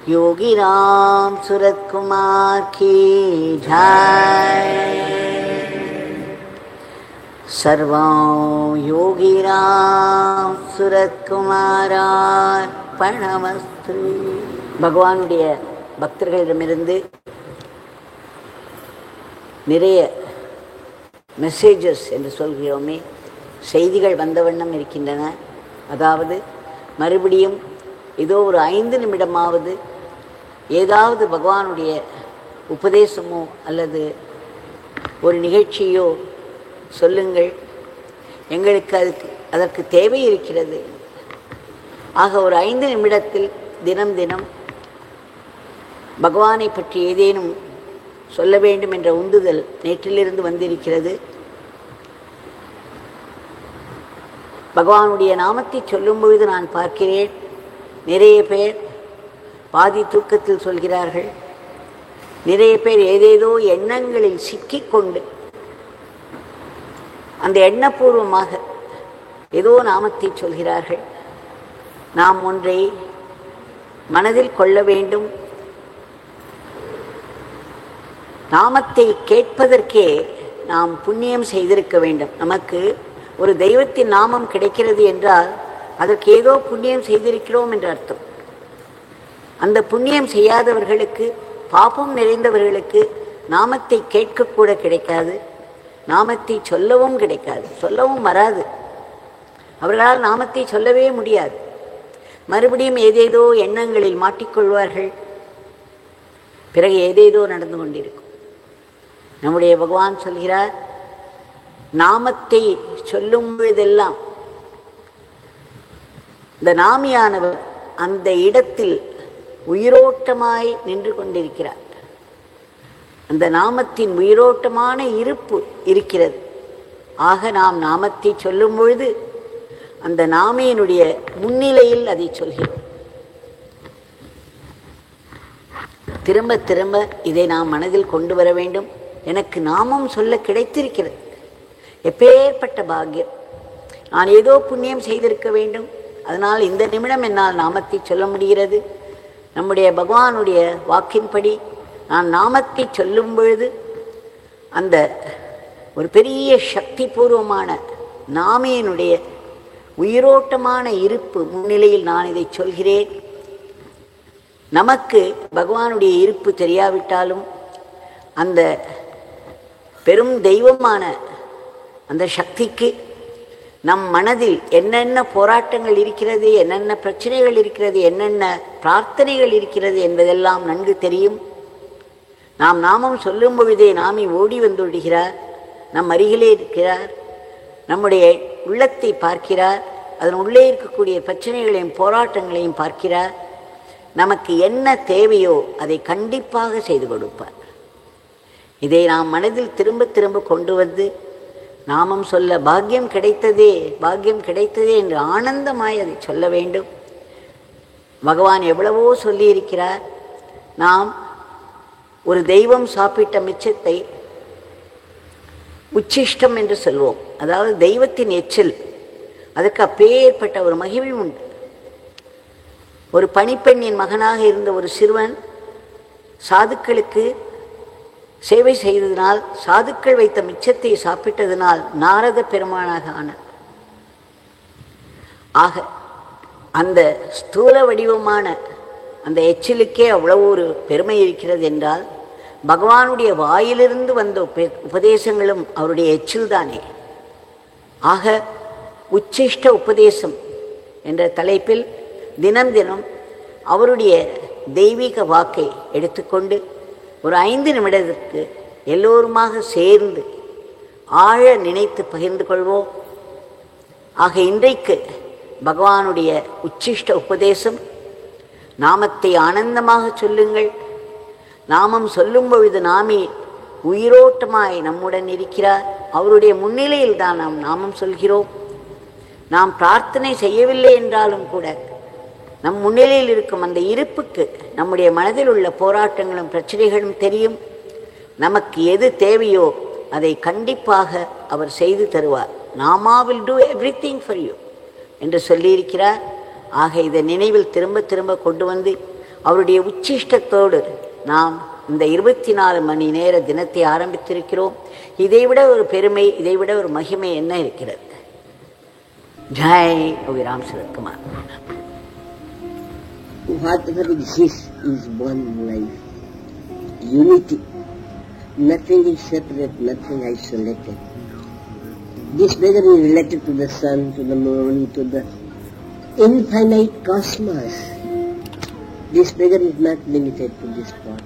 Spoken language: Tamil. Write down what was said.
योगी राम सूरत कुमार की जय। सर्वं योगी राम सूरत कुमारार्पणमस्तु। பகவானுடைய பக்தர்களிடமிருந்து நிறைய மெசேஜஸ் என்று சொல்கிறோமே, செய்திகள் வந்த வண்ணம் இருக்கின்றன. அதாவது மறுபடியும் ஏதோ ஒரு 5 நிமிடமாவது ஏதாவது பகவானுடைய உபதேசமோ அல்லது ஒரு நிகழ்ச்சியோ சொல்லுங்கள், எங்களுக்கு அதற்கு தேவை இருக்கிறது. ஆக ஒரு 5 நிமிடத்தில் தினம் தினம் பகவானை பற்றி ஏதேனும் சொல்ல வேண்டும் என்ற உந்துதல் நேற்றிலிருந்து வந்திருக்கிறது. பகவானுடைய நாமத்தை சொல்லும் பொழுது நான் பார்க்கிறேன், நிறைய பேர் பாதி தூக்கத்தில் சொல்கிறார்கள். நிறைய பேர் ஏதேதோ எண்ணங்களில் சிக்கிக்கொண்டு அந்த எண்ணப்பூர்வமாக ஏதோ நாமத்தை சொல்கிறார்கள். நாம் ஒன்றை மனதில் கொள்ள வேண்டும். நாமத்தை கேட்பதற்கே நாம் புண்ணியம் செய்திருக்க வேண்டும். நமக்கு ஒரு தெய்வத்தின் நாமம் கிடைக்கிறது என்றால் அதற்கு ஏதோ புண்ணியம் செய்திருக்கிறோம் என்று அர்த்தம். அந்த புண்ணியம் செய்யாதவர்களுக்கு, பாபம் நிறைந்தவர்களுக்கு நாமத்தை கேட்கக்கூட கிடைக்காது, நாமத்தை சொல்லவும் கிடைக்காது, சொல்லவும் வராது. அவர்களால் நாமத்தை சொல்லவே முடியாது. மறுபடியும் ஏதேதோ எண்ணங்களில் மாட்டிக்கொள்வார்கள். பிறகு ஏதேதோ நடந்து கொண்டிருக்கும். நம்முடைய பகவான் சொல்கிறார், நாமத்தை சொல்லும் பொழுதெல்லாம் இந்த நாமியானவர் அந்த இடத்தில் உயிரோட்டமாய் நின்று கொண்டிருக்கிறார். அந்த நாமத்தின் உயிரோட்டமான இருப்பு இருக்கிறது. ஆக நாம் நாமத்தை சொல்லும் பொழுது அந்த நாமையினுடைய முன்னிலையில் அதை சொல்கிறோம். திரும்ப திரும்ப இதை நாம் மனதில் கொண்டு வர வேண்டும். எனக்கு நாமம் சொல்ல கிடைத்திருக்கிறது, எப்பேற்பட்ட பாக்கியம். நான் ஏதோ புண்ணியம் செய்திருக்க வேண்டும், அதனால் இந்த நிமிடம் என்னால் நாமத்தை சொல்ல முடிகிறது. நம்முடைய பகவானுடைய வாக்கின்படி நான் நாமத்தை சொல்லும் பொழுது அந்த ஒரு பெரிய சக்தி பூர்வமான நாமையினுடைய உயிரோட்டமான இருப்பு முன்னிலையில் நான் இதை சொல்கிறேன். நமக்கு பகவானுடைய இருப்பு தெரியாவிட்டாலும் அந்த பெரும் தெய்வமான அந்த சக்திக்கு நம் மனதில் என்னென்ன போராட்டங்கள் இருக்கிறது, என்னென்ன பிரச்சனைகள் இருக்கிறது, என்னென்ன பிரார்த்தனைகள் இருக்கிறது என்பதெல்லாம் நன்கு தெரியும். நாம் நாமம் சொல்லும் பொழுதே நாமி ஓடி வந்து விடுகிறார், நம் அருகிலே இருக்கிறார், நம்முடைய உள்ளத்தை பார்க்கிறார், அதன் உள்ளே இருக்கக்கூடிய பிரச்சனைகளையும் போராட்டங்களையும் பார்க்கிறார். நமக்கு என்ன தேவையோ அதை கண்டிப்பாக செய்து கொடுப்பார். இதை நாம் மனதில் திரும்ப திரும்ப கொண்டு வந்து நாமம் சொல்ல பாக்கியம் கிடைத்ததே, பாக்கியம் கிடைத்ததே என்று ஆனந்தமாய் அதை சொல்ல வேண்டும். பகவான் எவ்வளவோ சொல்லியிருக்கிறார். நாம் ஒரு தெய்வம் சாப்பிட்ட மிச்சத்தை உச்சிஷ்டம் என்று சொல்வோம். அதாவது தெய்வத்தின் எச்சில், அதற்கு அப்பேற்பட்ட ஒரு மகிமை உண்டு. ஒரு பணிப்பெண்ணின் மகனாக இருந்த ஒரு சிறுவன் சாதுக்களுக்கு சேவை செய்ததினால், சாதுக்கள் வைத்த மிச்சத்தை சாப்பிட்டதினால் நாரத பெருமானாக ஆனார். ஆக அந்த ஸ்தூல வடிவமான அந்த எச்சிலுக்கே அவ்வளவு ஒரு பெருமை இருக்கிறது என்றால், பகவானுடைய வாயிலிருந்து வந்த உபதேசங்களும் அவருடைய எச்சில் தானே. ஆக உச்சிஷ்ட உபதேசம் என்ற தலைப்பில் தினம் தினம் அவருடைய தெய்வீக வாக்கை எடுத்துக்கொண்டு ஒரு 5 நிமிடத்திற்கு எல்லோருமாக சேர்ந்து ஆழ நினைத்து பகிர்ந்து கொள்வோம். ஆக இன்றைக்கு பகவானுடைய உச்சிஷ்ட உபதேசம், நாமத்தை ஆனந்தமாக சொல்லுங்கள். நாமம் சொல்லும் பொழுது நாமே உயிரோட்டமாய் நம்முடன் இருக்கிறார். அவருடைய முன்னிலையில் தான் நாம் நாமம் சொல்கிறோம். நாம் பிரார்த்தனை செய்யவில்லை என்றாலும் கூட நம் முன்னிலையில் இருக்கும் அந்த இருப்புக்கு நம்முடைய மனதில் உள்ள போராட்டங்களும் பிரச்சனைகளும் தெரியும். நமக்கு எது தேவையோ அதை கண்டிப்பாக அவர் செய்து தருவார். நாமா will do everything for you என்று சொல்லியிருக்கிறார். ஆக இதை நினைவில் திரும்ப திரும்ப கொண்டு வந்து அவருடைய உச்சிஷ்டத்தோடு நாம் இந்த 24 மணி நேர தினத்தை ஆரம்பித்திருக்கிறோம். இதைவிட ஒரு பெருமை, இதைவிட ஒரு மகிமை என்ன இருக்கிறது? ஜெய் யோகி Ram Sarathkumar. Whatever exists is one life, unity. Nothing is separate, nothing isolated. This beggar is related to the sun, to the moon, to the infinite cosmos. This beggar is not limited to this spot.